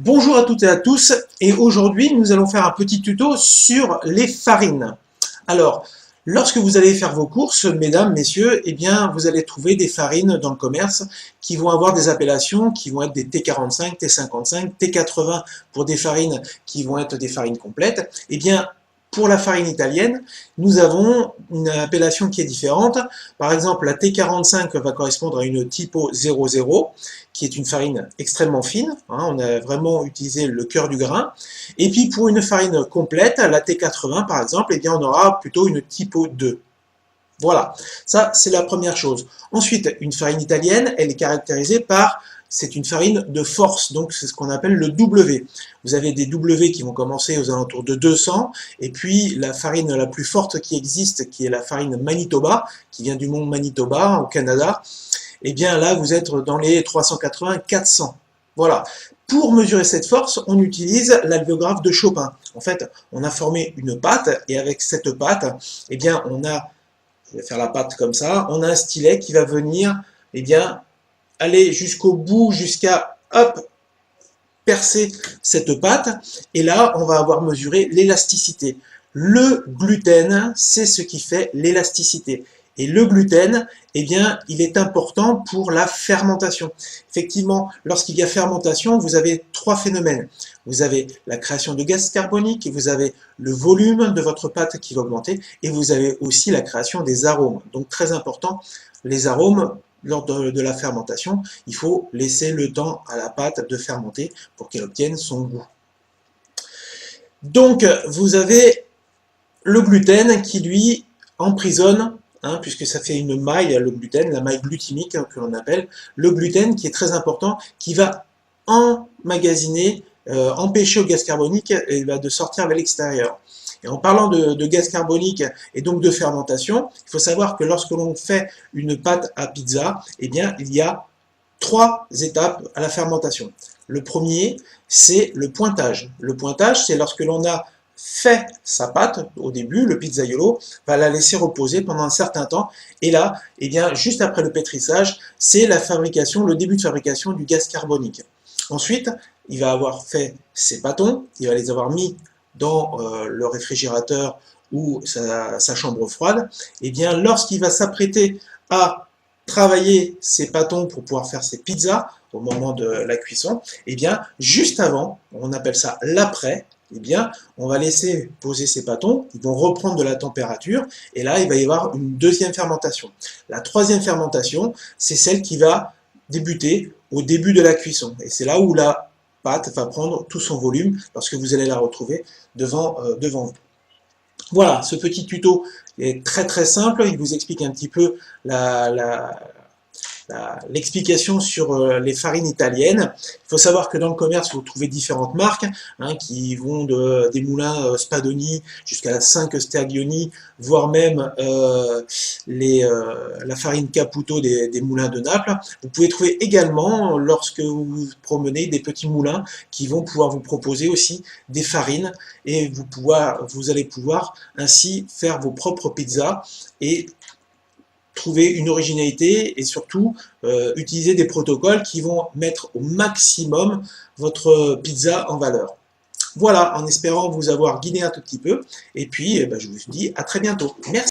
Bonjour à toutes et à tous, et aujourd'hui nous allons faire un petit tuto sur les farines. Alors, lorsque vous allez faire vos courses, mesdames, messieurs, eh bien vous allez trouver des farines dans le commerce qui vont avoir des appellations qui vont être des T45, T55, T80 pour des farines qui vont être des farines complètes. Eh bien, pour la farine italienne, nous avons une appellation qui est différente. Par exemple, la T45 va correspondre à une Typo 00, qui est une farine extrêmement fine. On a vraiment utilisé le cœur du grain. Et puis pour une farine complète, la T80 par exemple, eh bien on aura plutôt une Typo 2. Voilà, ça c'est la première chose. Ensuite, une farine italienne, elle est caractérisée par, c'est une farine de force, donc c'est ce qu'on appelle le W. Vous avez des W qui vont commencer aux alentours de 200, et puis la farine la plus forte qui existe, qui est la farine Manitoba, qui vient du mont Manitoba, au Canada, et bien là vous êtes dans les 380-400. Voilà. Pour mesurer cette force, on utilise l'alvéographe de Chopin. En fait, on a formé une pâte, et avec cette pâte, eh bien on a, je vais faire la pâte comme ça, on a un stylet qui va venir, eh bien, aller jusqu'au bout, jusqu'à, hop, percer cette pâte, et là, on va avoir mesuré l'élasticité. Le gluten, c'est ce qui fait l'élasticité. Et le gluten, eh bien, il est important pour la fermentation. Effectivement, lorsqu'il y a fermentation, vous avez trois phénomènes. Vous avez la création de gaz carbonique, vous avez le volume de votre pâte qui va augmenter, et vous avez aussi la création des arômes. Donc, très important, les arômes, lors de la fermentation, il faut laisser le temps à la pâte de fermenter pour qu'elle obtienne son goût. Donc, vous avez le gluten qui, lui, emprisonne, puisque ça fait une maille, le gluten, la maille glutimique que l'on appelle, le gluten qui est très important, qui va emmagasiner, empêcher au gaz carbonique de sortir vers l'extérieur. Et en parlant de gaz carbonique et donc de fermentation, il faut savoir que lorsque l'on fait une pâte à pizza, eh bien, il y a trois étapes à la fermentation. Le premier, c'est le pointage. Le pointage, c'est lorsque l'on a fait sa pâte au début, le pizzaiolo va la laisser reposer pendant un certain temps, et là, eh bien, juste après le pétrissage, c'est la fabrication, le début de fabrication du gaz carbonique. Ensuite, il va avoir fait ses pâtons, il va les avoir mis dans le réfrigérateur ou sa chambre froide, et bien lorsqu'il va s'apprêter à travailler ses pâtons pour pouvoir faire ses pizzas au moment de la cuisson, et bien juste avant, on appelle ça l'après, et bien on va laisser poser ces pâtons, ils vont reprendre de la température, et là il va y avoir une deuxième fermentation. La troisième fermentation, c'est celle qui va débuter au début de la cuisson, et c'est là où la pâte va prendre tout son volume lorsque vous allez la retrouver devant vous. Voilà, ce petit tuto est très très simple, il vous explique un petit peu l'explication sur les farines italiennes. Il faut savoir que dans le commerce, vous trouvez différentes marques qui vont des moulins Spadoni jusqu'à 5 Sterlioni, voire même la farine Caputo des moulins de Naples. Vous pouvez trouver également, lorsque vous vous promenez, des petits moulins qui vont pouvoir vous proposer aussi des farines, et vous allez pouvoir ainsi faire vos propres pizzas et trouver une originalité, et surtout utiliser des protocoles qui vont mettre au maximum votre pizza en valeur. Voilà, en espérant vous avoir guidé un tout petit peu, et puis je vous dis à très bientôt. Merci.